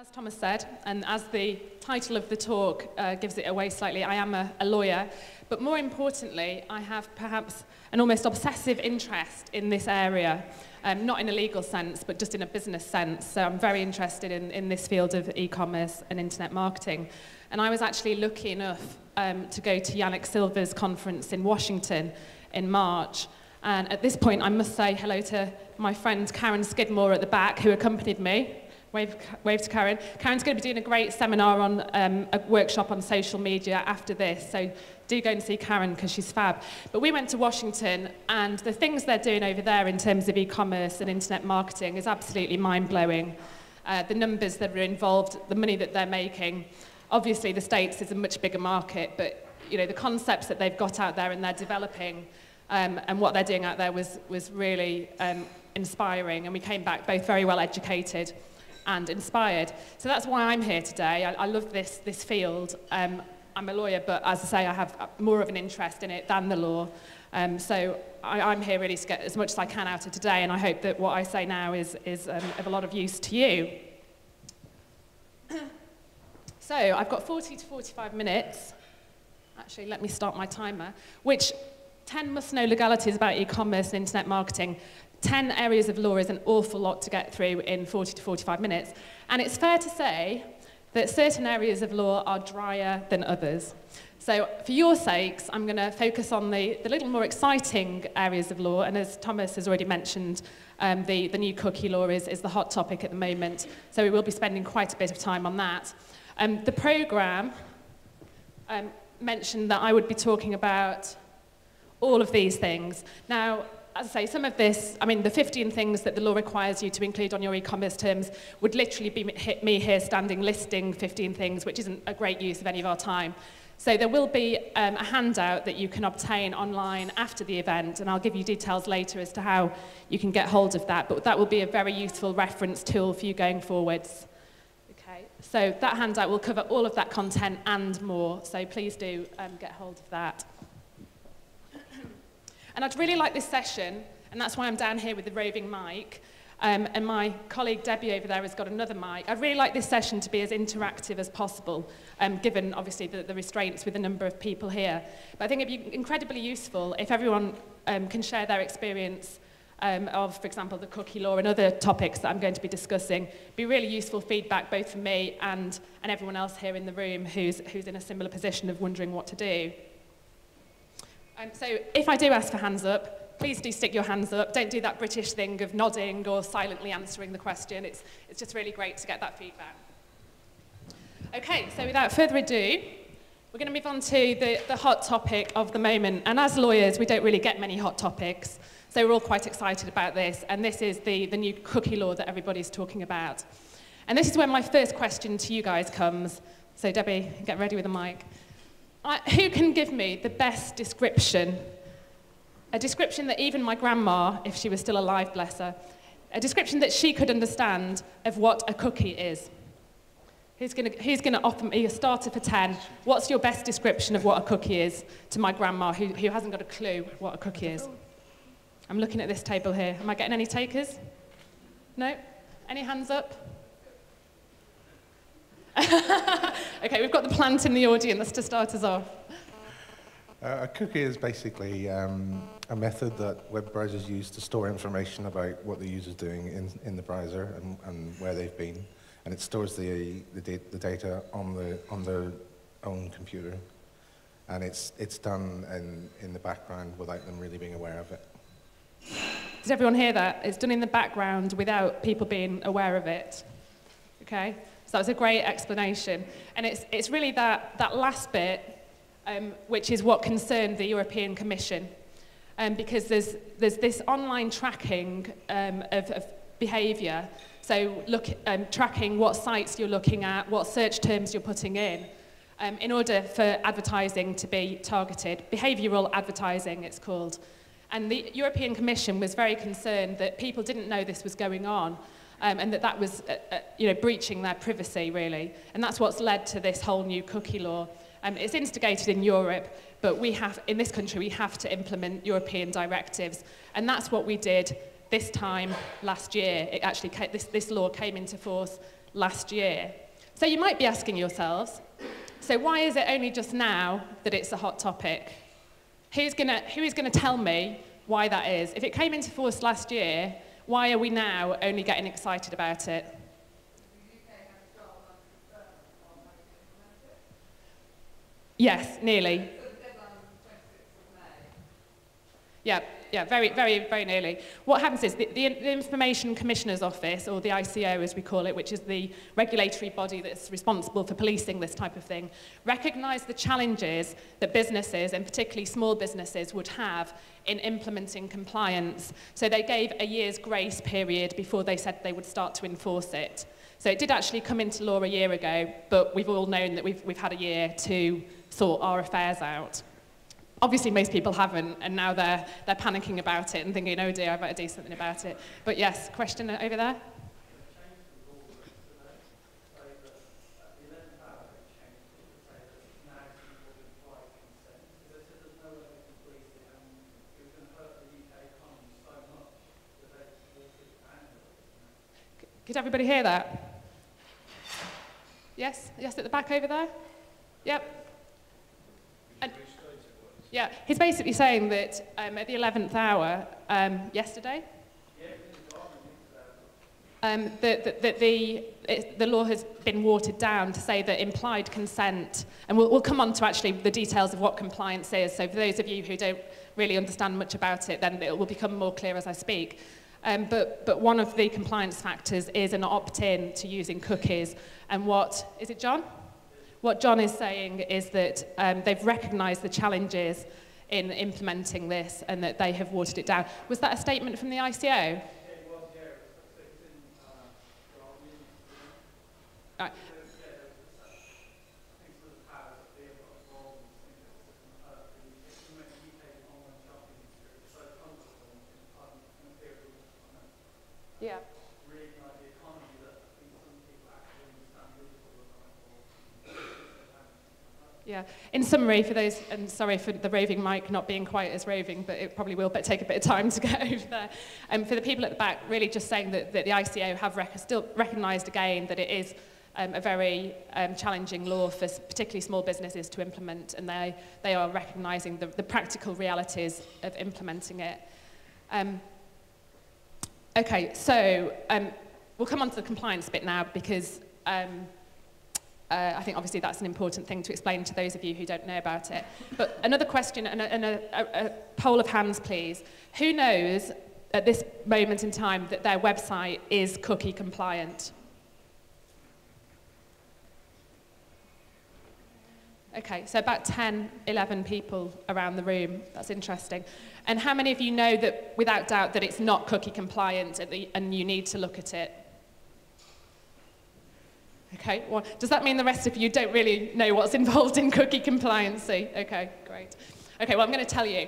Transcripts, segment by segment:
As Thomas said, and as the title of the talk gives it away slightly, I am a lawyer, but more importantly, I have perhaps an almost obsessive interest in this area, not in a legal sense, but just in a business sense. So I'm very interested in this field of e-commerce and internet marketing. And I was actually lucky enough to go to Yannick Silver's conference in Washington in March. And at this point, I must say hello to my friend Karen Skidmore at the back, who accompanied me. Wave to Karen. Karen's going to be doing a great seminar on a workshop on social media after this, so do go and see Karen because she's fab. But we went to Washington, and the things they're doing over there in terms of e-commerce and internet marketing is absolutely mind-blowing. The numbers that are involved, the money that they're making. Obviously, the States is a much bigger market, but you know the concepts that they've got out there and they're developing and what they're doing out there was really inspiring, and we came back both very well educated and inspired. So that's why I'm here today. I love this field. I'm a lawyer, but as I say, I have more of an interest in it than the law. So I'm here really to get as much as I can out of today, and I hope that what I say now is of a lot of use to you. So I've got 40 to 45 minutes. Actually, let me start my timer, which 10 must-know legalities about e-commerce and internet marketing. 10 areas of law is an awful lot to get through in 40 to 45 minutes. And it's fair to say that certain areas of law are drier than others. So for your sakes, I'm going to focus on the little more exciting areas of law. And as Thomas has already mentioned, the new cookie law is the hot topic at the moment. So we will be spending quite a bit of time on that. The programme mentioned that I would be talking about all of these things. Now, as I say, some of this, I mean, the 15 things that the law requires you to include on your e-commerce terms would literally be me here standing listing 15 things, which isn't a great use of any of our time. So there will be a handout that you can obtain online after the event, and I'll give you details later as to how you can get hold of that, but that will be a very useful reference tool for you going forwards. Okay, so that handout will cover all of that content and more, so please do get hold of that. And I'd really like this session, and that's why I'm down here with the roving mic, and my colleague Debbie over there has got another mic. I'd really like this session to be as interactive as possible, given obviously the restraints with the number of people here. But I think it'd be incredibly useful if everyone can share their experience of, for example, the cookie law and other topics that I'm going to be discussing. It'd be really useful feedback both for me and everyone else here in the room who's in a similar position of wondering what to do. So if I do ask for hands up, please do stick your hands up. Don't do that British thing of nodding or silently answering the question. It's just really great to get that feedback. Okay, so without further ado, we're going to move on to the hot topic of the moment. And as lawyers, we don't really get many hot topics, so we're all quite excited about this. And this is the new cookie law that everybody's talking about. And this is where my first question to you guys comes. So Debbie, get ready with the mic. Who can give me the best description, a description that even my grandma, if she was still alive, bless her, a description that she could understand of what a cookie is? Who's going to offer me a starter for 10? What's your best description of what a cookie is to my grandma, who hasn't got a clue what a cookie is? I'm looking at this table here. Am I getting any takers? No? Any hands up? Okay, we've got the plant in the audience to start us off. A cookie is basically a method that web browsers use to store information about what the user's doing in the browser and where they've been, and it stores the data on their own computer, and it's done in the background without them really being aware of it. Did everyone hear that? It's done in the background without people being aware of it. Okay. So that was a great explanation. And it's really that last bit, which is what concerned the European Commission, because there's this online tracking of behaviour. So tracking what sites you're looking at, what search terms you're putting in order for advertising to be targeted. Behavioural advertising, it's called. And the European Commission was very concerned that people didn't know this was going on. And that was, breaching their privacy, really. And that's what's led to this whole new cookie law. It's instigated in Europe, but in this country, we have to implement European directives. And that's what we did this time last year. It actually, this law came into force last year. So you might be asking yourselves, so why is it only just now that it's a hot topic? Who is gonna tell me why that is? If it came into force last year, why are we now only getting excited about it? Yes, nearly. Yeah, very nearly. What happens is the Information Commissioner's Office, or the ICO as we call it, which is the regulatory body that's responsible for policing this type of thing, recognised the challenges that businesses, and particularly small businesses, would have in implementing compliance. So they gave a year's grace period before they said they would start to enforce it. So it did actually come into law a year ago, but we've all known that we've had a year to sort our affairs out. Obviously, most people haven't, and now they're panicking about it and thinking, oh dear, I better do something about it. But yes, question over there? Could everybody hear that? Yes? Yes, at the back over there? Yep. Yeah, he's basically saying that at the 11th hour, yesterday, that the law has been watered down to say that implied consent, and we'll come on to actually the details of what compliance is, so for those of you who don't really understand much about it, then it will become more clear as I speak. But one of the compliance factors is an opt-in to using cookies, and is it John? What John is saying is that they've recognised the challenges in implementing this and that they have watered it down. Was that a statement from the ICO? It was, yeah. It's in Right. Yeah. Yeah. In summary, for those, and sorry for the roving mic not being quite as roving, but it probably will take a bit of time to get over there. For the people at the back, really just saying that the ICO have still recognised again that it is a very challenging law for particularly small businesses to implement, and they are recognising the practical realities of implementing it. Okay, so we'll come on to the compliance bit now because I think obviously that's an important thing to explain to those of you who don't know about it. But another question and a poll of hands, please. Who knows at this moment in time that their website is cookie compliant? Okay, so about 10, 11 people around the room. That's interesting. And how many of you know that, without doubt, that it's not cookie compliant and you need to look at it? Okay, well, does that mean the rest of you don't really know what's involved in cookie compliancy? Okay, great. Okay, well, I'm going to tell you.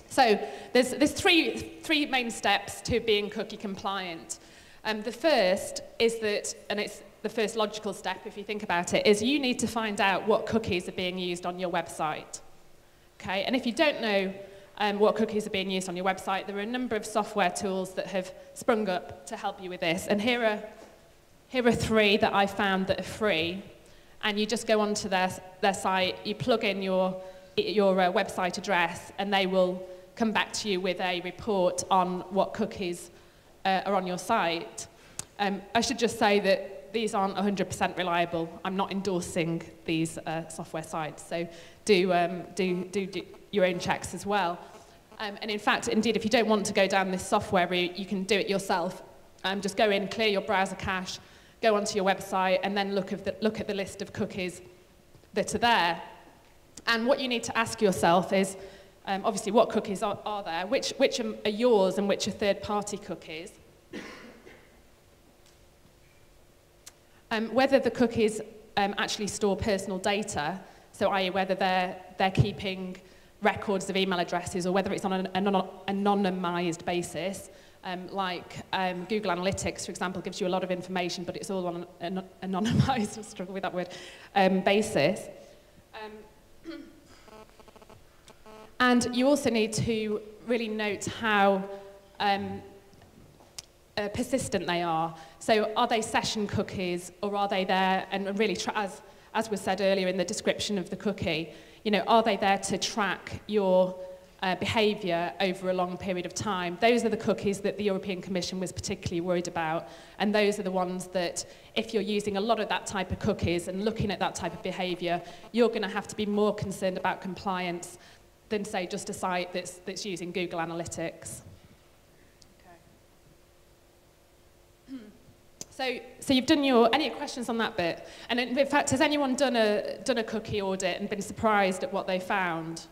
So there's three main steps to being cookie compliant. The first is that, and it's the first logical step if you think about it, is you need to find out what cookies are being used on your website. Okay, and if you don't know what cookies are being used on your website, there are a number of software tools that have sprung up to help you with this. And here are three that I found that are free, and you just go onto their site, you plug in your website address, and they will come back to you with a report on what cookies are on your site. I should just say that these aren't 100% reliable. I'm not endorsing these software sites, so do your own checks as well. And in fact, indeed, if you don't want to go down this software route, you can do it yourself. Just go in, clear your browser cache, go onto your website, and then look at the list of cookies that are there. And what you need to ask yourself is, obviously, what cookies are there? Which are yours and which are third-party cookies? Whether the cookies actually store personal data, so i.e. whether they're keeping records of email addresses, or whether it's on an anonymized basis, like Google Analytics, for example, gives you a lot of information, but it's all on an anonymized, I struggle with that word, basis. And you also need to really note how persistent they are. So are they session cookies, or are they there, and really, as was said earlier in the description of the cookie, you know, are they there to track your behaviour over a long period of time? Those are the cookies that the European Commission was particularly worried about, and those are the ones that, if you're using a lot of that type of cookies and looking at that type of behaviour, you're going to have to be more concerned about compliance than, say, just a site that's using Google Analytics. Okay. So you've done any questions on that bit? And in fact, has anyone done a cookie audit and been surprised at what they found?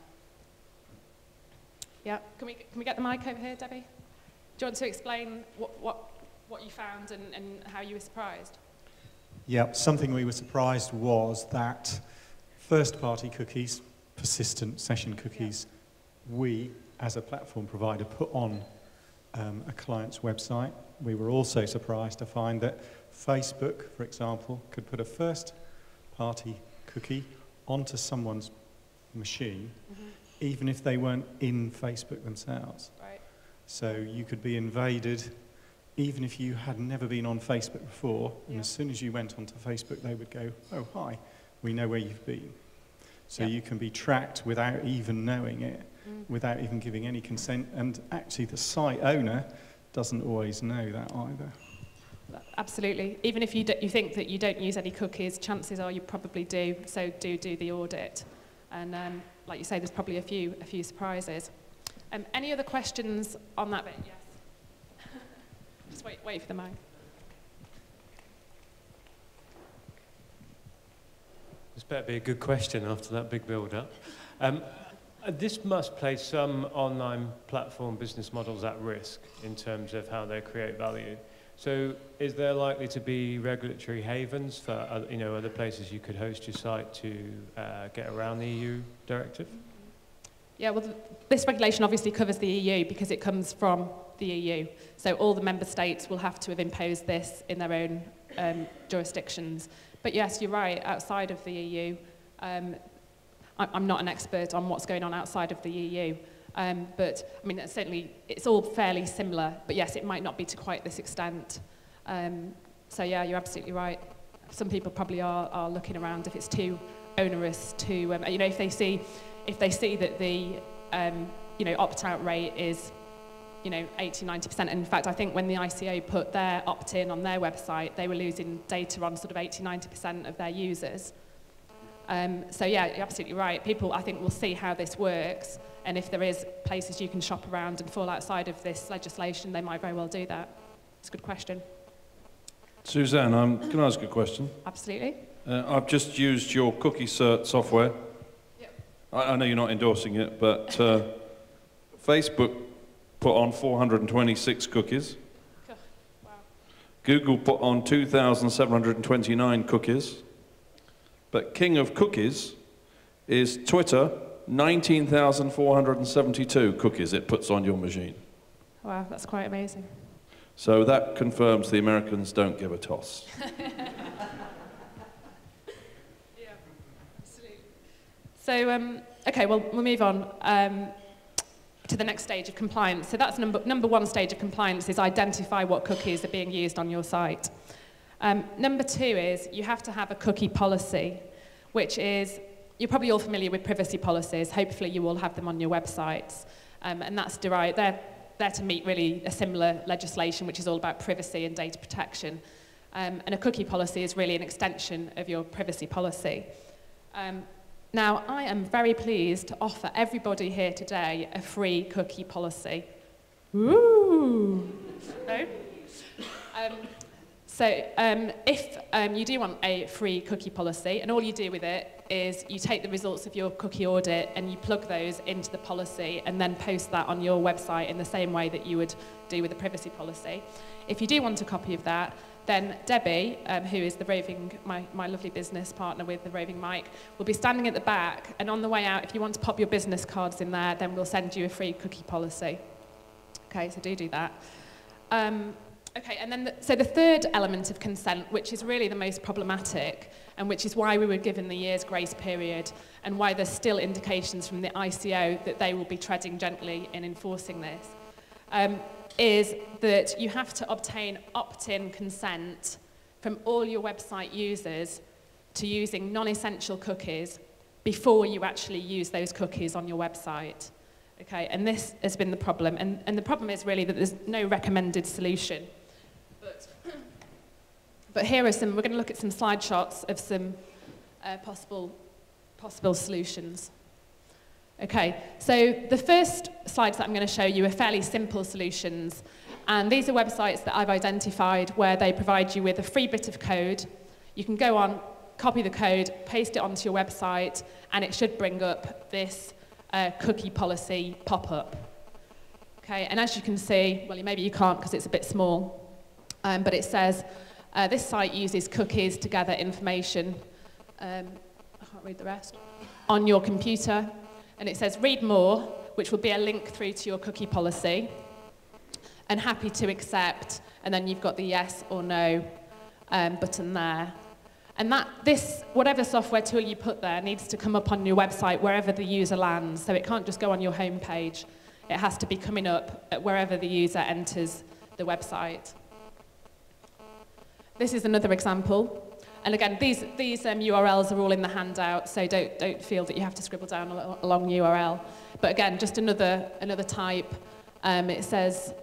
Yeah, can we get the mic over here, Debbie? Do you want to explain what you found and how you were surprised? Yeah, something we were surprised was that first-party cookies, persistent session cookies, we, as a platform provider, put on a client's website. We were also surprised to find that Facebook, for example, could put a first-party cookie onto someone's machine, even if they weren't in Facebook themselves. Right. So you could be invaded even if you had never been on Facebook before, and as soon as you went onto Facebook, they would go, oh, hi, we know where you've been. So you can be tracked without even knowing it, without even giving any consent, and actually the site owner doesn't always know that either. Absolutely. Even if you think that you don't use any cookies, chances are you probably do, so do the audit. And like you say, there's probably a few surprises. Any other questions on that bit? Yes. Just wait for the mic. This better be a good question after that big build-up. This must place some online platform business models at risk in terms of how they create value. So is there likely to be regulatory havens for other places you could host your site to get around the EU directive? Yeah, well, this regulation obviously covers the EU because it comes from the EU. So all the member states will have to have imposed this in their own jurisdictions. But yes, you're right, outside of the EU, I'm not an expert on what's going on outside of the EU, but I mean, certainly it's all fairly similar, but yes, it might not be to quite this extent. So yeah, you're absolutely right. Some people probably are looking around if it's too onerous to, if they see that the opt-out rate is 80-90%. And in fact, I think when the ICO put their opt-in on their website, they were losing data on sort of 80-90% of their users. So yeah, you're absolutely right. People, I think, will see how this works, and if there is places you can shop around and fall outside of this legislation, they might very well do that. It's a good question. Suzanne, can I ask a question? Absolutely. I've just used your cookie cert software. Yep. I know you're not endorsing it, but Facebook put on 426 cookies. Wow. Google put on 2,729 cookies. But king of cookies is Twitter, 19,472 cookies it puts on your machine. Wow, that's quite amazing. So that confirms the Americans don't give a toss. Yeah, absolutely. So, okay, well, we'll move on to the next stage of compliance. So that's number one stage of compliance is identify what cookies are being used on your site. Number two is you have to have a cookie policy, which is, you're probably all familiar with privacy policies. Hopefully you all have them on your websites. And that's derived, they're to meet really a similar legislation, which is all about privacy and data protection. And a cookie policy is really an extension of your privacy policy. Now, I am very pleased to offer everybody here today a free cookie policy. Woo! No? So if you do want a free cookie policy, and all you do with it is you take the results of your cookie audit and you plug those into the policy and then post that on your website in the same way that you would do with a privacy policy. If you do want a copy of that, then Debbie, who is my lovely business partner with the roving mic, will be standing at the back, and on the way out, if you want to pop your business cards in there, then we'll send you a free cookie policy. Okay, so do that. Okay, and then so the third element of consent, which is really the most problematic, and which is why we were given the year's grace period, and why there's still indications from the ICO that they will be treading gently in enforcing this, is that you have to obtain opt-in consent from all your website users to using non-essential cookies before you actually use those cookies on your website. Okay, and this has been the problem. And the problem is really that there's no recommended solution. But here are some, we're going to look at some slide shots of some possible solutions. Okay, so the first slides that I'm going to show you are fairly simple solutions. And these are websites that I've identified where they provide you with a free bit of code. You can go on, copy the code, paste it onto your website, and it should bring up this cookie policy pop-up. Okay, and as you can see, well, maybe you can't because it's a bit small, but it says, this site uses cookies to gather information, I can't read the rest, on your computer. And it says read more, which will be a link through to your cookie policy, and happy to accept, and then you've got the yes or no button there. And whatever software tool you put there needs to come up on your website wherever the user lands, so it can't just go on your home page. It has to be coming up at wherever the user enters the website. This is another example. And again, these URLs are all in the handout, so don't feel that you have to scribble down a long URL. But again, just another type. It says,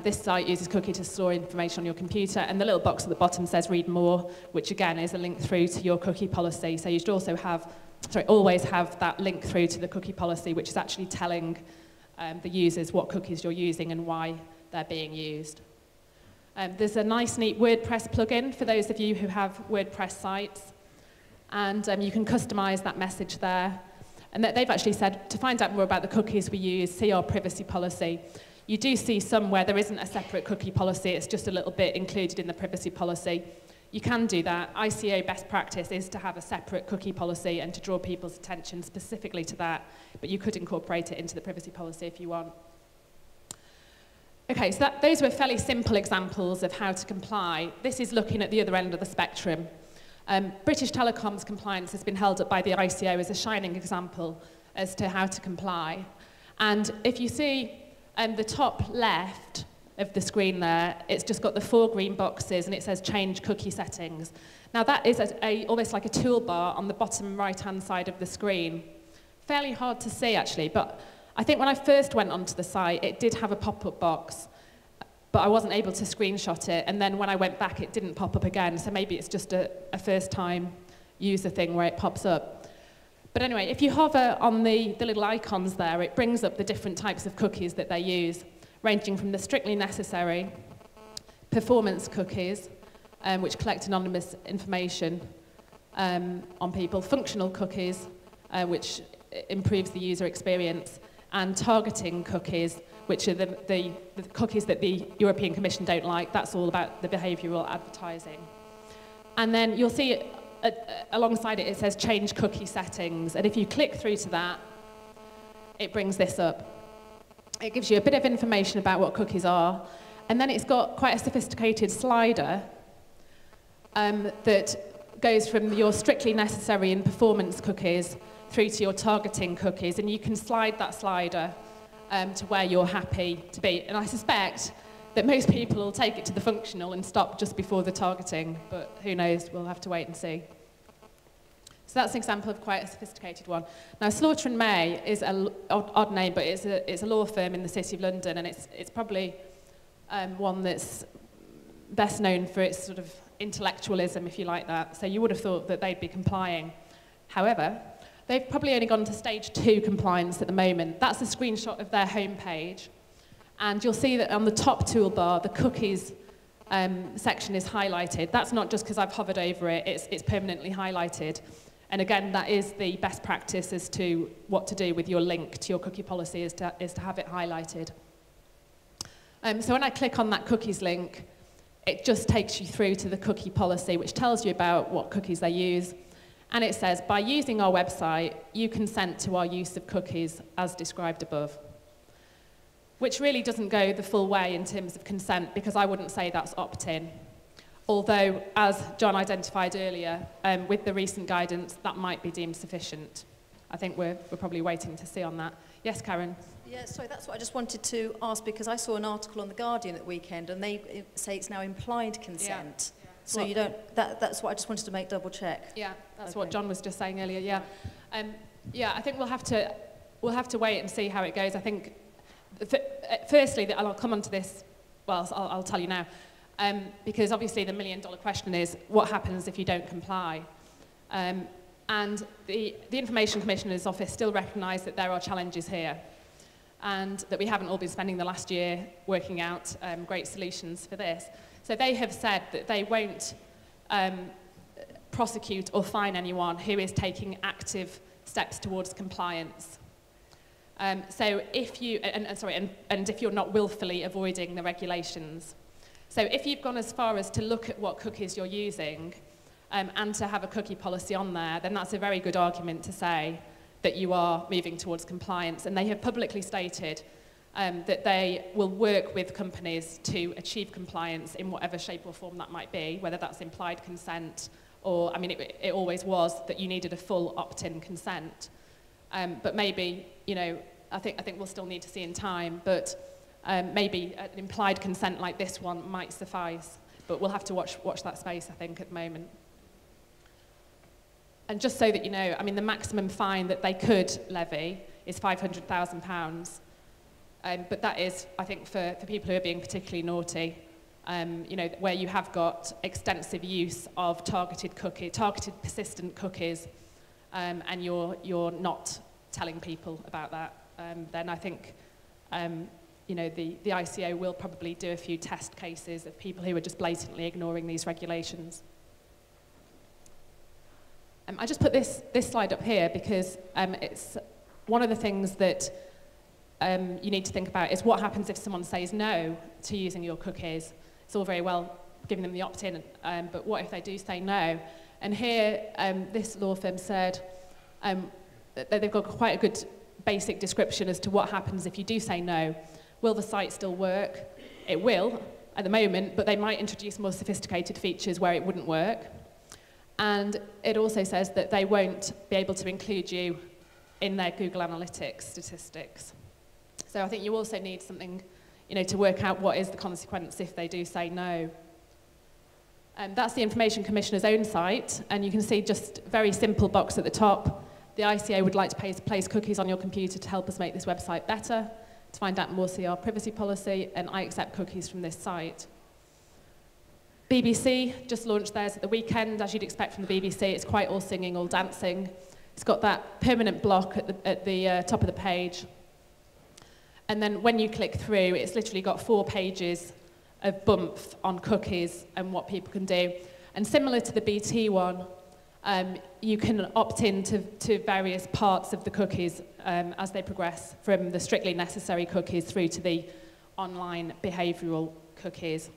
this site uses cookie to store information on your computer, and the little box at the bottom says read more, which again is a link through to your cookie policy. So you should also always have that link through to the cookie policy, which is actually telling the users what cookies you're using and why they're being used. There's a nice, neat WordPress plugin for those of you who have WordPress sites, and you can customize that message there. And they've actually said, to find out more about the cookies we use, see our privacy policy. You do see some where there isn't a separate cookie policy, it's just a little bit included in the privacy policy. You can do that. ICO best practice is to have a separate cookie policy and to draw people's attention specifically to that, but you could incorporate it into the privacy policy if you want. Okay, so those were fairly simple examples of how to comply. This is looking at the other end of the spectrum. British Telecom's compliance has been held up by the ICO as a shining example as to how to comply. And if you see the top left of the screen there, it's just got the 4 green boxes and it says change cookie settings. Now that is almost like a toolbar on the bottom right-hand side of the screen. Fairly hard to see actually, but I think when I first went onto the site, it did have a pop-up box, but I wasn't able to screenshot it. And then when I went back, it didn't pop up again. So maybe it's just a first-time user thing where it pops up. But anyway, if you hover on the little icons there, it brings up the different types of cookies that they use, ranging from the strictly necessary, performance cookies, which collect anonymous information on people, functional cookies, which improves the user experience, and targeting cookies, which are the cookies that the European Commission don't like. That's all about the behavioural advertising. And then you'll see alongside it, it says change cookie settings. And if you click through to that, it brings this up. It gives you a bit of information about what cookies are. And then it's got quite a sophisticated slider that goes from your strictly necessary and performance cookies through to your targeting cookies, and you can slide that slider to where you're happy to be. And I suspect that most people will take it to the functional and stop just before the targeting, but who knows, we'll have to wait and see. So that's an example of quite a sophisticated one. Now, Slaughter and May is an odd name, but it's a law firm in the City of London, and it's probably one that's best known for its sort of intellectualism, if you like that. So you would have thought that they'd be complying. However, they've probably only gone to stage 2 compliance at the moment. That's a screenshot of their homepage. And you'll see that on the top toolbar, the cookies section is highlighted. That's not just because I've hovered over it, it's permanently highlighted. And again, that is the best practice as to what to do with your link to your cookie policy is to have it highlighted. So when I click on that cookies link, it just takes you through to the cookie policy, which tells you about what cookies they use. And it says, by using our website, you consent to our use of cookies as described above. Which really doesn't go the full way in terms of consent, because I wouldn't say that's opt-in. Although, as John identified earlier, with the recent guidance, that might be deemed sufficient. I think we're probably waiting to see on that. Yes, Karen? Yeah, sorry, that's what I just wanted to ask, because I saw an article on The Guardian at the weekend, and they say it's now implied consent. Yeah. So Well, you don't, that's what I just wanted to make double check. Yeah, that's Okay. what John was just saying earlier, yeah. Yeah, I think we'll have to wait and see how it goes. I think, firstly, I'll come on to this, well, I'll tell you now, because obviously the million-dollar question is, what happens if you don't comply? And the Information Commissioner's Office still recognise that there are challenges here, and that we haven't all been spending the last year working out great solutions for this. So they have said that they won't prosecute or fine anyone who is taking active steps towards compliance. So if you, and if you're not willfully avoiding the regulations. So if you've gone as far as to look at what cookies you're using and to have a cookie policy on there, then that's a very good argument to say that you are moving towards compliance. And they have publicly stated that they will work with companies to achieve compliance in whatever shape or form that might be, whether that's implied consent or, I mean, it always was that you needed a full opt-in consent. But maybe, you know, I think we'll still need to see in time, but maybe an implied consent like this one might suffice. But we'll have to watch that space, I think, at the moment. And just so that you know, I mean, the maximum fine that they could levy is £500,000. But that is, I think, for people who are being particularly naughty, you know, where you have got extensive use of targeted persistent cookies, and you're not telling people about that, then I think, you know, the ICO will probably do a few test cases of people who are just blatantly ignoring these regulations. I just put this slide up here because it's one of the things that you need to think about is what happens if someone says no to using your cookies. It's all very well giving them the opt-in, but what if they do say no? And here, this law firm said that they've got quite a good basic description as to what happens if you do say no. Will the site still work? It will at the moment, but they might introduce more sophisticated features where it wouldn't work. And it also says that they won't be able to include you in their Google Analytics statistics. So I think you also need something, you know, to work out what is the consequence if they do say no. That's the Information Commissioner's own site, and you can see just a very simple box at the top. The ICO would like to place cookies on your computer to help us make this website better. To find out more, see our privacy policy, and I accept cookies from this site. BBC just launched theirs at the weekend. As you'd expect from the BBC, it's quite all singing, all dancing. It's got that permanent block at the top of the page. And then when you click through, it's literally got 4 pages of bump on cookies and what people can do. And similar to the BT one, you can opt in to various parts of the cookies as they progress from the strictly necessary cookies through to the online behavioural cookies.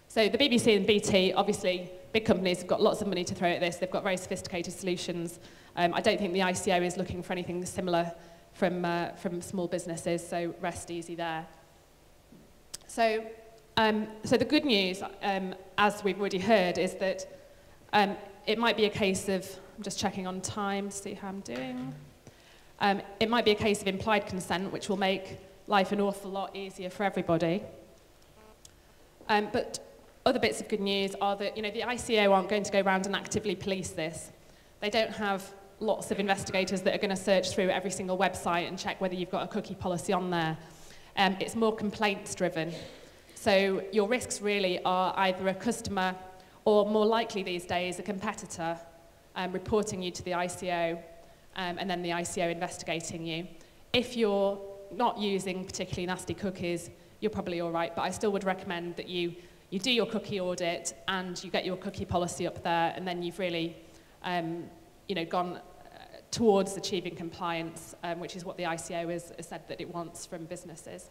So the BBC and BT, obviously, big companies have got lots of money to throw at this. They've got very sophisticated solutions. I don't think the ICO is looking for anything similar from small businesses, so rest easy there. So the good news, as we've already heard, is that it might be a case of, I'm just checking on time to see how I'm doing. It might be a case of implied consent, which will make life an awful lot easier for everybody. But other bits of good news are that, you know, the ICO aren't going to go around and actively police this. They don't have lots of investigators that are going to search through every single website and check whether you've got a cookie policy on there. It's more complaints driven. So your risks really are either a customer or, more likely these days, a competitor reporting you to the ICO and then the ICO investigating you. If you're not using particularly nasty cookies, you're probably all right, but I still would recommend that you do your cookie audit and you get your cookie policy up there, and then you've really you know, gone towards achieving compliance, which is what the ICO has said that it wants from businesses.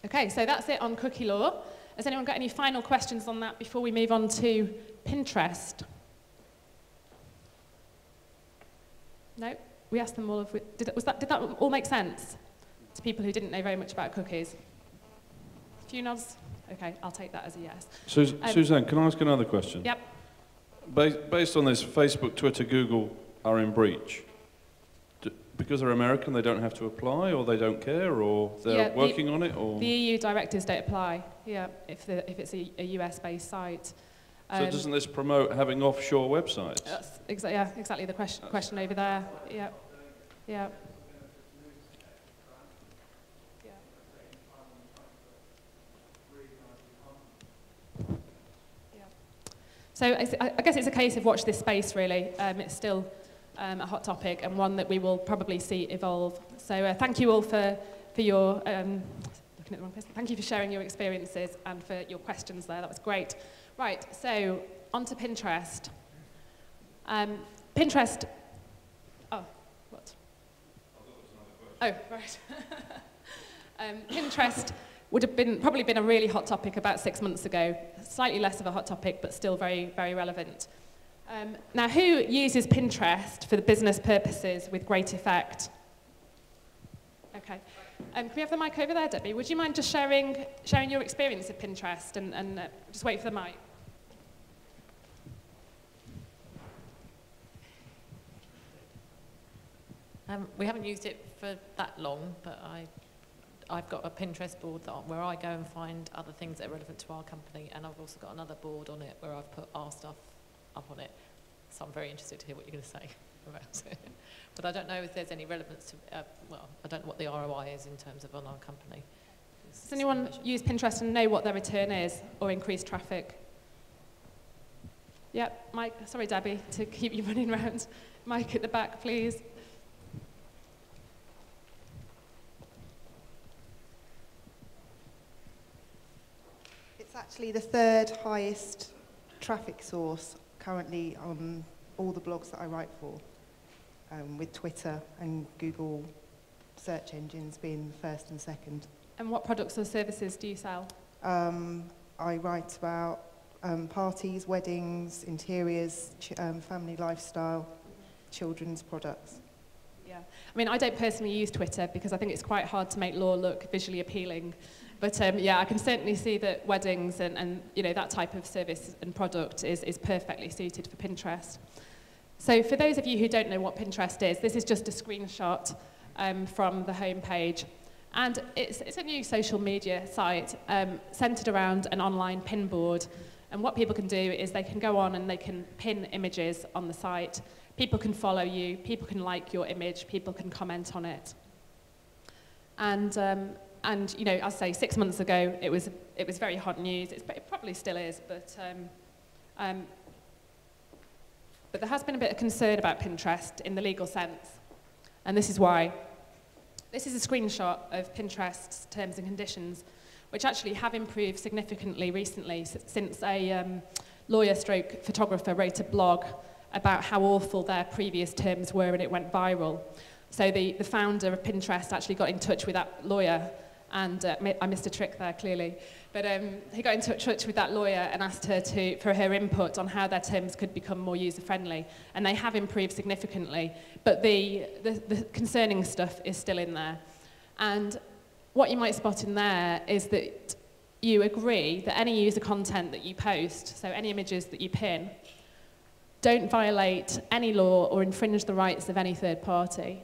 Okay, so that's it on cookie law. Has anyone got any final questions on that before we move on to Pinterest? No? We asked them all if did that all make sense to people who didn't know very much about cookies? A few nods? Okay, I'll take that as a yes. Suzanne, can I ask another question? Yep. Based on this, Facebook, Twitter, Google are in breach. because they're American, they don't have to apply, or they don't care, or they're working on it, or? The EU directives don't apply, yeah, if it's a US-based site. So doesn't this promote having offshore websites? That's exactly the question over there, yeah. Yeah. So I guess it's a case of watch this space, really. It's still a hot topic and one that we will probably see evolve. So thank you all for your, looking at the wrong person. Thank you for sharing your experiences and for your questions there. That was great. Right, so on to Pinterest. Pinterest, oh, what? Oh, right. Pinterest would have probably been a really hot topic about 6 months ago. Slightly less of a hot topic, but still very, very relevant. Now, who uses Pinterest for the business purposes with great effect? Okay. Can we have the mic over there, Debbie? Would you mind just sharing your experience of Pinterest and just wait for the mic? We haven't used it for that long, but I've got a Pinterest board where I go and find other things that are relevant to our company, and I've also got another board on it where I've put our stuff up on it. So I'm very interested to hear what you're going to say about it. But I don't know if there's any relevance to, well, I don't know what the ROI is in terms of on our company. Does anyone use Pinterest and know what their return is or increased traffic? Yep, Mike, sorry Debbie, to keep you running around. Mike at the back, please. It's actually the third highest traffic source currently on all the blogs that I write for, with Twitter and Google search engines being first and second. And what products or services do you sell? I write about parties, weddings, interiors, family lifestyle, children's products. Yeah, I mean, I don't personally use Twitter because I think it's quite hard to make law look visually appealing. But yeah, I can certainly see that weddings and you know, that type of service and product is perfectly suited for Pinterest. So for those of you who don't know what Pinterest is, this is just a screenshot from the homepage. And it's a new social media site centered around an online pin board. And what people can do is they can go on and they can pin images on the site. People can follow you, people can like your image, people can comment on it. And you know, as I say, 6 months ago, it was very hot news. It probably still is, but there has been a bit of concern about Pinterest in the legal sense, and this is why. This is a screenshot of Pinterest's terms and conditions, which actually have improved significantly recently since a lawyer/photographer wrote a blog about how awful their previous terms were, and it went viral. So the founder of Pinterest actually got in touch with that lawyer, and I missed a trick there, clearly. But he got in touch with that lawyer and asked her for her input on how their terms could become more user-friendly. And they have improved significantly, but the concerning stuff is still in there. And what you might spot in there is that you agree that any user content that you post, so any images that you pin, don't violate any law or infringe the rights of any third party,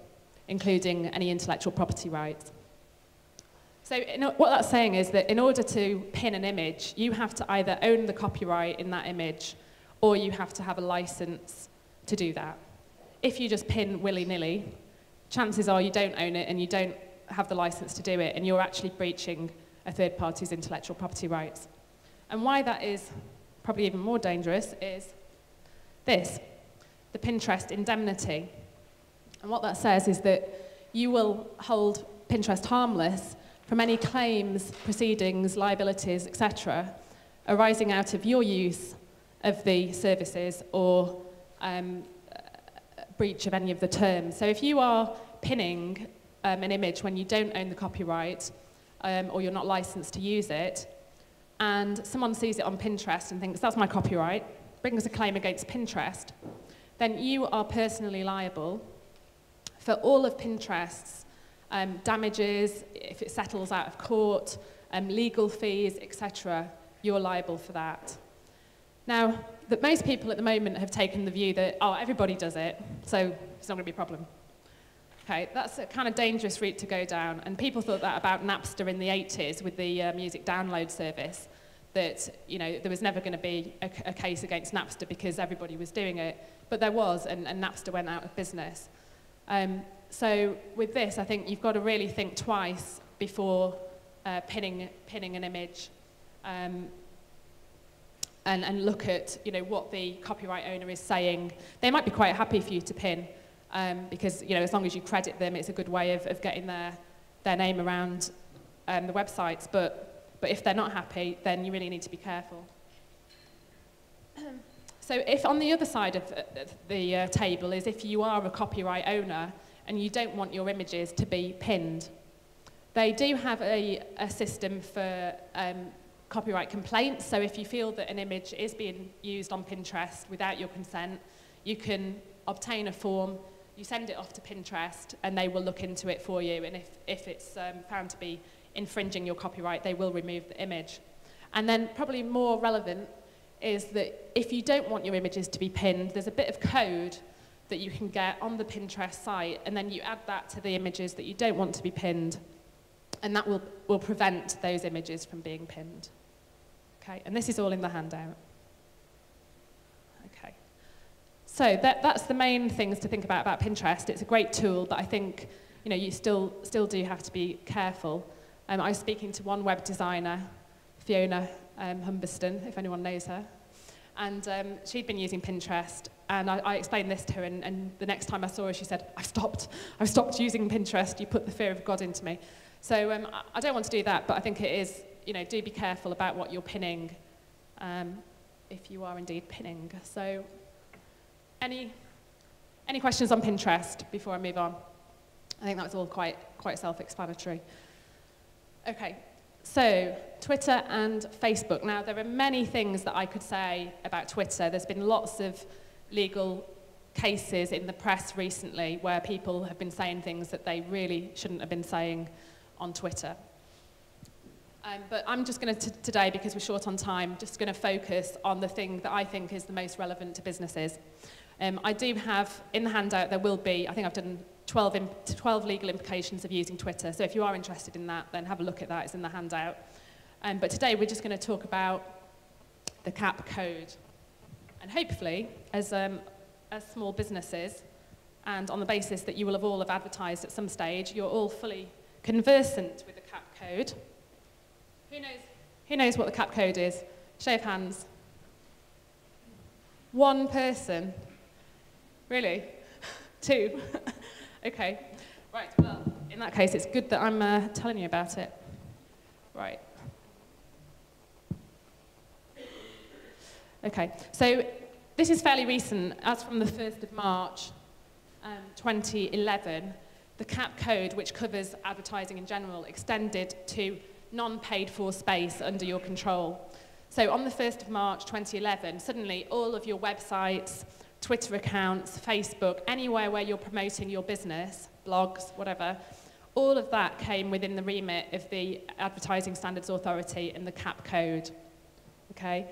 including any intellectual property rights. So what that's saying is that in order to pin an image, you have to either own the copyright in that image, or you have to have a license to do that. If you just pin willy-nilly, chances are you don't own it and you don't have the license to do it, and you're actually breaching a third party's intellectual property rights. And why that is probably even more dangerous is this, the Pinterest indemnity. And what that says is that you will hold Pinterest harmless from any claims, proceedings, liabilities, etc., arising out of your use of the services or breach of any of the terms. So if you are pinning an image when you don't own the copyright or you're not licensed to use it, and someone sees it on Pinterest and thinks, that's my copyright, brings a claim against Pinterest, then you are personally liable for all of Pinterest's damages, if it settles out of court, legal fees, etc., you're liable for that. Now, that most people at the moment have taken the view that, oh, everybody does it, so it's not going to be a problem. Okay, that's a kind of dangerous route to go down. And people thought that about Napster in the 80s with the music download service, that, you know, there was never going to be a case against Napster because everybody was doing it. But there was, and Napster went out of business. So with this, I think you've got to really think twice before pinning an image, and look at, you know, what the copyright owner is saying. They might be quite happy for you to pin, because, you know, as long as you credit them, it's a good way of getting their name around the websites. But if they're not happy, then you really need to be careful. So if on the other side of the table is if you are a copyright owner and you don't want your images to be pinned, they do have a system for copyright complaints. So if you feel that an image is being used on Pinterest without your consent, you can obtain a form, you send it off to Pinterest, and they will look into it for you. And if it's found to be infringing your copyright, they will remove the image. And then probably more relevant is that if you don't want your images to be pinned, there's a bit of code that you can get on the Pinterest site, and then you add that to the images that you don't want to be pinned, and that will prevent those images from being pinned. Okay, and this is all in the handout. Okay, so that's the main things to think about Pinterest. It's a great tool, but I think, you know, you still do have to be careful. I was speaking to one web designer, Fiona Humberston, if anyone knows her, and she'd been using Pinterest, and I explained this to her, and the next time I saw her, she said, I've stopped using Pinterest, you put the fear of God into me. So I don't want to do that, but I think it is, you know, do be careful about what you're pinning, if you are indeed pinning. So any questions on Pinterest before I move on? I think that was all quite self-explanatory. Okay, so Twitter and Facebook. Now, there are many things that I could say about Twitter. There's been lots of legal cases in the press recently where people have been saying things that they really shouldn't have been saying on Twitter. But I'm just going to, today, because we're short on time, just going to focus on the thing that I think is the most relevant to businesses. I do have, in the handout, there will be, I think I've done 12 legal implications of using Twitter. So if you are interested in that, then have a look at that. It's in the handout. But today, we're just going to talk about the CAP code. And hopefully, as small businesses, and on the basis that you will have all advertised at some stage, you're all fully conversant with the CAP code. Who knows what the CAP code is? Show of hands. One person. Really? Two? Okay. Right, well, in that case, it's good that I'm telling you about it. Right. Okay, so this is fairly recent. As from the 1st of March 2011, the CAP code, which covers advertising in general, extended to non-paid for space under your control. So on the 1st of March 2011, suddenly all of your websites, Twitter accounts, Facebook, anywhere where you're promoting your business, blogs, whatever, all of that came within the remit of the Advertising Standards Authority and the CAP code. Okay?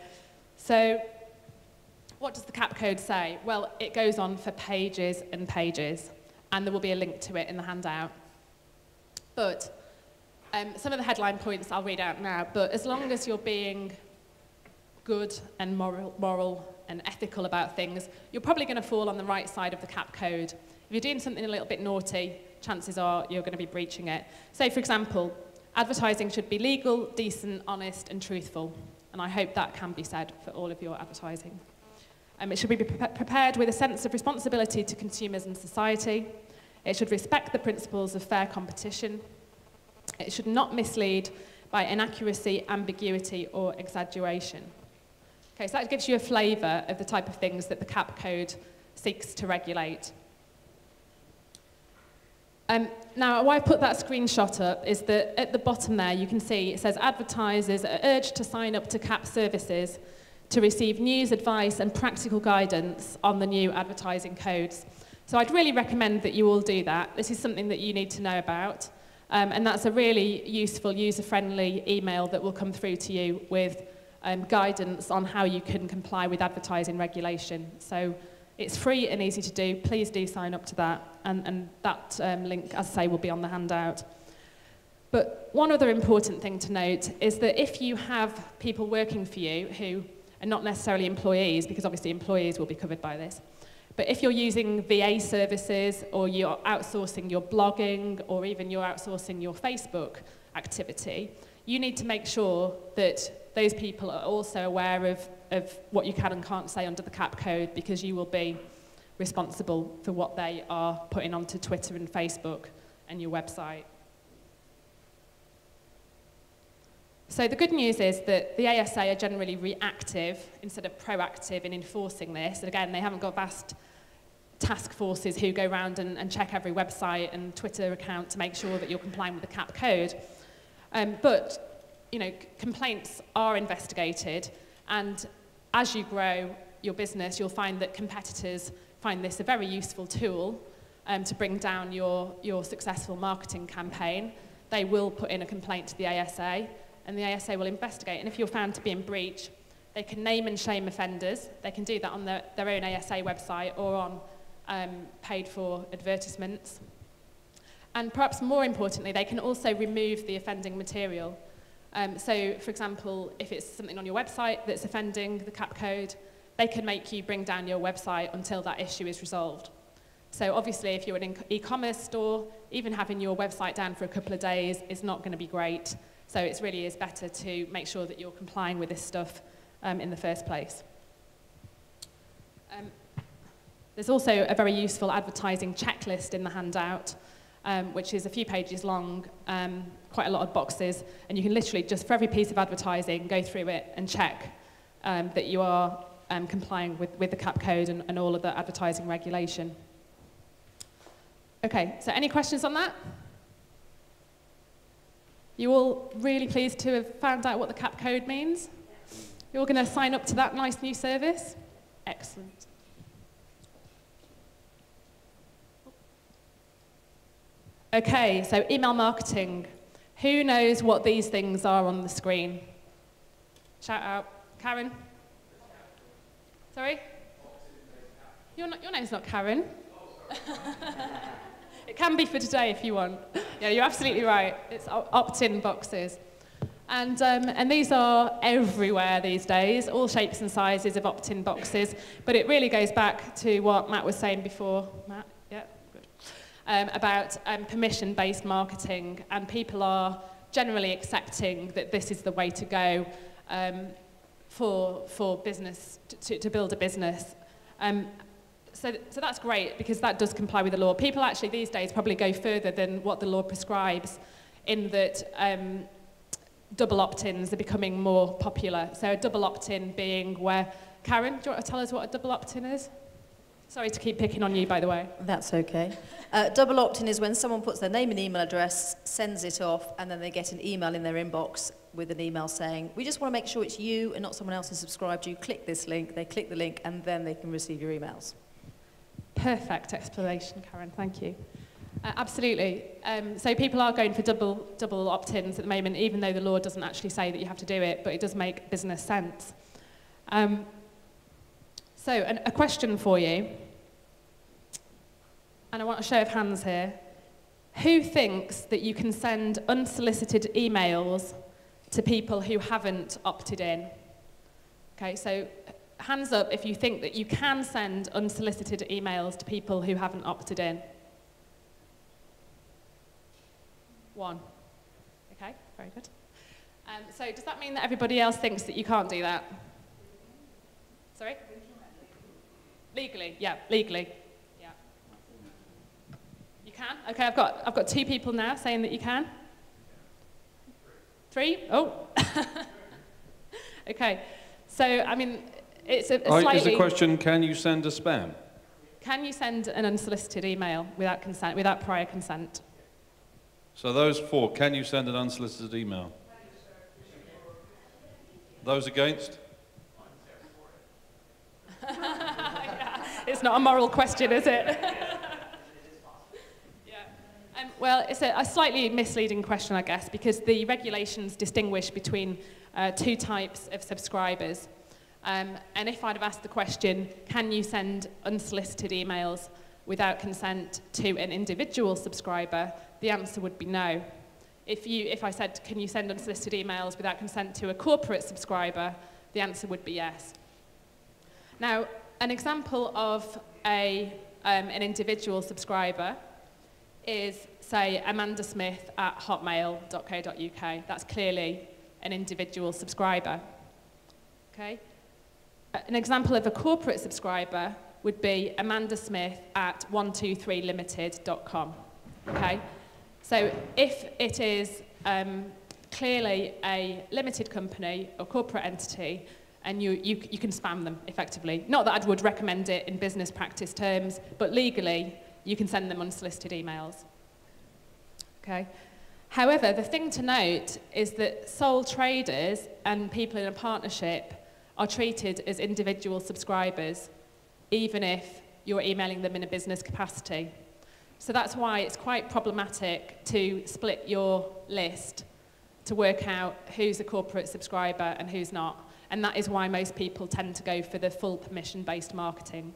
So what does the CAP code say? Well, it goes on for pages and pages, and there will be a link to it in the handout. But some of the headline points I'll read out now, but as long as you're being good and moral and ethical about things, you're probably going to fall on the right side of the CAP code. If you're doing something a little bit naughty, chances are you're going to be breaching it. So, for example, advertising should be legal, decent, honest, and truthful. And I hope that can be said for all of your advertising. It should be prepared with a sense of responsibility to consumers and society. It should respect the principles of fair competition. It should not mislead by inaccuracy, ambiguity, or exaggeration. Okay, so that gives you a flavour of the type of things that the CAP code seeks to regulate. Now, why I put that screenshot up is that at the bottom there, you can see it says advertisers are urged to sign up to CAP services to receive news, advice, and practical guidance on the new advertising codes. So I'd really recommend that you all do that. This is something that you need to know about. And that's a really useful, user-friendly email that will come through to you with guidance on how you can comply with advertising regulation. So It's free and easy to do. Please do sign up to that. And that link, as I say, will be on the handout. But one other important thing to note is that if you have people working for you who are not necessarily employees, because obviously employees will be covered by this, but if you're using VA services or you're outsourcing your blogging or even you're outsourcing your Facebook activity, you need to make sure that those people are also aware of what you can and can't say under the CAP code, because you will be responsible for what they are putting onto Twitter and Facebook and your website. So the good news is that the ASA are generally reactive instead of proactive in enforcing this. And again, they haven't got vast task forces who go around and check every website and Twitter account to make sure that you're complying with the CAP code. But you know, complaints are investigated, and as you grow your business, you'll find that competitors find this a very useful tool to bring down your successful marketing campaign. They will put in a complaint to the ASA, and the ASA will investigate. And if you're found to be in breach, they can name and shame offenders. They can do that on their own ASA website or on paid-for advertisements. And perhaps more importantly, they can also remove the offending material. So, for example, if it's something on your website that's offending the CAP code, they can make you bring down your website until that issue is resolved. So obviously, if you're an e-commerce store, even having your website down for a couple of days is not going to be great. So it really is better to make sure that you're complying with this stuff in the first place. There's also a very useful advertising checklist in the handout, which is a few pages long, quite a lot of boxes, and you can literally just for every piece of advertising go through it and check that you are complying with the CAP code and all of the advertising regulation. Okay, so any questions on that? You all really pleased to have found out what the CAP code means? You're all going to sign up to that nice new service? Excellent. Okay, so email marketing. Who knows what these things are on the screen? Shout out. Karen? Sorry? Your name's not Karen. It can be for today if you want. Yeah, you're absolutely right. It's opt-in boxes. And these are everywhere these days, all shapes and sizes of opt-in boxes. But it really goes back to what Matt was saying before. Matt? Yeah, good. About permission-based marketing. And people are generally accepting that this is the way to go for business, to build a business. So that's great, because that does comply with the law. People actually these days probably go further than what the law prescribes, in that double opt-ins are becoming more popular. So a double opt-in being where... Karen, do you want to tell us what a double opt-in is? Sorry to keep picking on you, by the way. That's okay. Double opt-in is when someone puts their name and email address, sends it off, and then they get an email in their inbox with an email saying, we just want to make sure it's you and not someone else who subscribed to you. Click this link. They click the link, and then they can receive your emails. Perfect explanation, Karen. Thank you. Absolutely. So people are going for double opt-ins at the moment, even though the law doesn't actually say that you have to do it, but it does make business sense. So a question for you, and I want a show of hands here. Who thinks that you can send unsolicited emails to people who haven't opted in? Okay, so hands up if you think that you can send unsolicited emails to people who haven't opted in. One. Okay, very good. So does that mean that everybody else thinks that you can't do that? Sorry? Legally, yeah, legally. Yeah. You can? Okay, I've got 2 people now saying that you can. 3? Oh. Okay. So, I mean, it's a slightly... Is the question, can you send a spam? Can you send an unsolicited email without consent, without prior consent? So those 4, can you send an unsolicited email? Those against? Yeah, it's not a moral question, is it? Yeah. Well, it's a slightly misleading question, I guess, because the regulations distinguish between 2 types of subscribers. And if I'd have asked the question, can you send unsolicited emails without consent to an individual subscriber, the answer would be no. If I said, can you send unsolicited emails without consent to a corporate subscriber, the answer would be yes. Now, an example of an individual subscriber is, say, Amanda Smith at hotmail.co.uk. That's clearly an individual subscriber. Okay? An example of a corporate subscriber would be Amanda Smith at 123limited.com. Okay? So if it is clearly a limited company or corporate entity, and you can spam them effectively. Not that I would recommend it in business practice terms, but legally, you can send them unsolicited emails. Okay? However, the thing to note is that sole traders and people in a partnership are treated as individual subscribers, even if you're emailing them in a business capacity. So that's why it's quite problematic to split your list to work out who's a corporate subscriber and who's not. And that is why most people tend to go for the full permission-based marketing.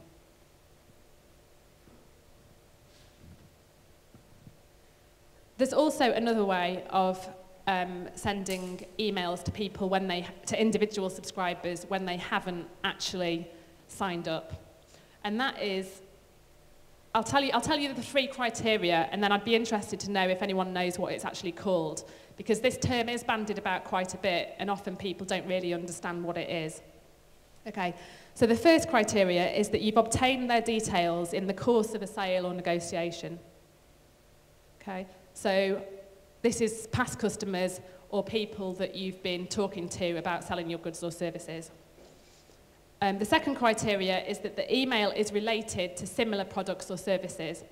There's also another way of sending emails to people to individual subscribers when they haven't actually signed up. And that is, I'll tell you the 3 criteria, and then I'd be interested to know if anyone knows what it's actually called, because this term is bandied about quite a bit, and often people don't really understand what it is. Okay, so the first criteria is that you've obtained their details in the course of a sale or negotiation. Okay, so this is past customers or people that you've been talking to about selling your goods or services. The second criteria is that the email is related to similar products or services.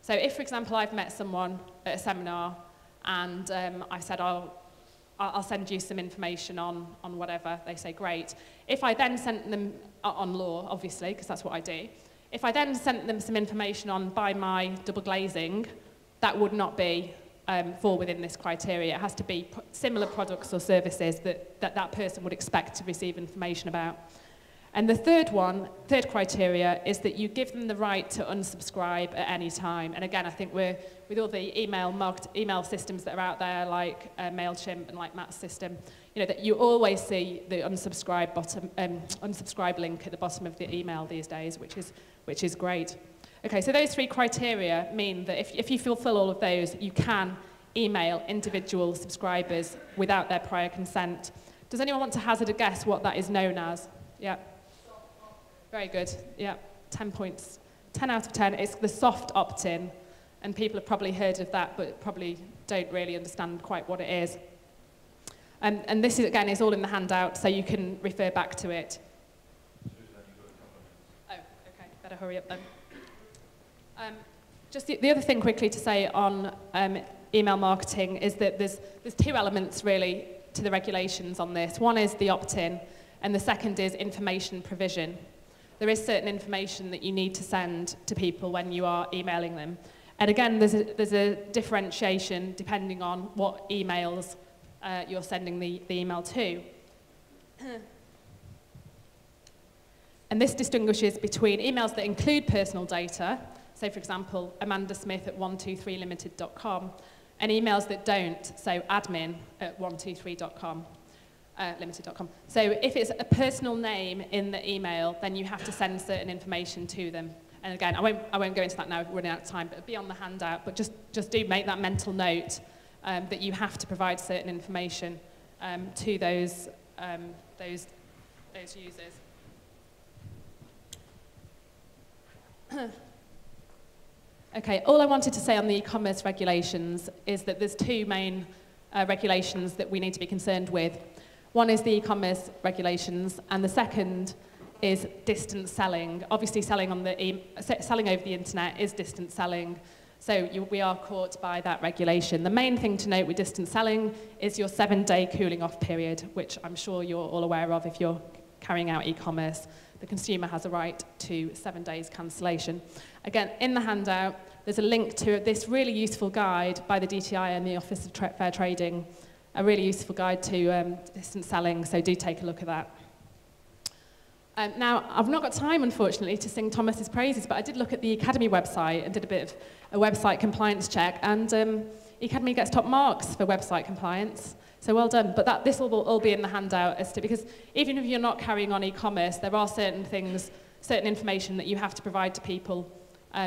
So if, for example, I've met someone at a seminar and I said, I'll send you some information on whatever, they say, great. If I then sent them, on law, obviously, because that's what I do, if I then sent them some information on buy my double glazing, that would not be fall within this criteria. It has to be similar products or services that person would expect to receive information about. And the third criteria is that you give them the right to unsubscribe at any time. And again, I think with all the email systems that are out there, like MailChimp and like Matt's system, that you always see the unsubscribe link at the bottom of the email these days, which is great. Okay, so those 3 criteria mean that if you fulfill all of those, you can email individual subscribers without their prior consent. Does anyone want to hazard a guess what that is known as? Yeah. Very good. Yeah, 10 points. 10 out of 10. It's the soft opt-in, and people have probably heard of that, but probably don't really understand quite what it is. And this, again, is all in the handout, so you can refer back to it. Oh, okay. Better hurry up then. Just the other thing quickly to say on email marketing is that there's 2 elements, really, to the regulations on this. One is the opt-in, and the second is information provision. There is certain information that you need to send to people when you are emailing them. And again, there's a differentiation depending on what emails you're sending the email to. And this distinguishes between emails that include personal data, so for example, Amanda Smith at 123limited.com, and emails that don't, so admin at 123.com. Limited.com. So if it's a personal name in the email, then you have to send certain information to them. And again, I won't go into that now, we're running out of time, but it'll be on the handout. But just do make that mental note that you have to provide certain information to those users. Okay, all I wanted to say on the e-commerce regulations is that there's 2 main regulations that we need to be concerned with. One is the e-commerce regulations, and the second is distance selling. Obviously, selling over the internet is distance selling, so we are caught by that regulation. The main thing to note with distance selling is your 7-day cooling off period, which I'm sure you're all aware of if you're carrying out e-commerce. The consumer has a right to 7 days cancellation. Again, in the handout, there's a link to this really useful guide by the DTI and the Office of Fair Trading, a really useful guide to distance selling, so do take a look at that. Now, I've not got time, unfortunately, to sing Thomas's praises, but I did look at the Ecademy website and did a bit of a website compliance check, and Ecademy gets top marks for website compliance. So well done. But this will all be in the handout, because even if you're not carrying on e-commerce, there are certain things, certain information that you have to provide to people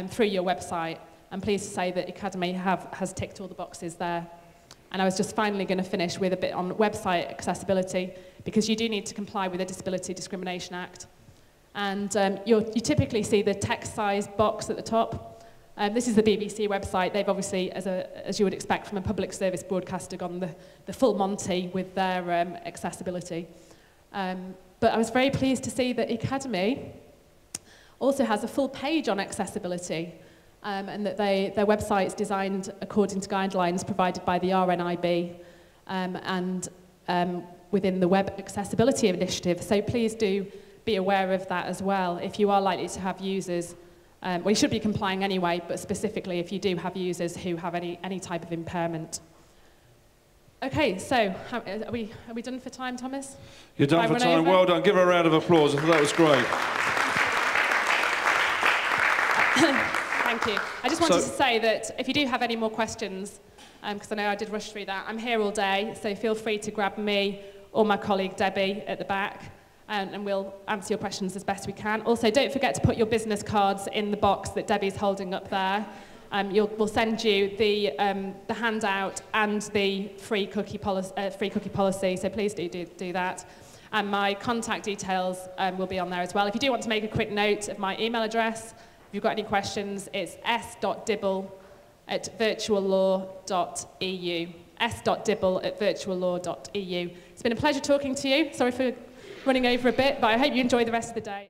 through your website. I'm pleased to say that Ecademy has ticked all the boxes there. And I was just finally going to finish with a bit on website accessibility, because you do need to comply with the Disability Discrimination Act. And you typically see the text size box at the top. This is the BBC website. They've obviously, as you would expect from a public service broadcaster, gone the full Monty with their accessibility. But I was very pleased to see that Ecademy also has a full page on accessibility, and that their website is designed according to guidelines provided by the RNIB and within the Web Accessibility Initiative. So please do be aware of that as well. If you are likely to have users, well, you should be complying anyway, but specifically if you do have users who have any type of impairment. Okay, so are we done for time, Thomas? You're done for time. Well done. Give her a round of applause. I thought that was great. Thank you. I just wanted to say that if you do have any more questions, because I know I did rush through that, I'm here all day, so feel free to grab me or my colleague Debbie at the back, and we'll answer your questions as best we can. Also, don't forget to put your business cards in the box that Debbie's holding up there. We'll send you the handout and the free cookie policy, so please do that. And my contact details will be on there as well. If you do want to make a quick note of my email address, if you've got any questions, it's s.dibble@virtuallaw.eu. s.dibble@virtuallaw.eu. It's been a pleasure talking to you. Sorry for running over a bit, but I hope you enjoy the rest of the day.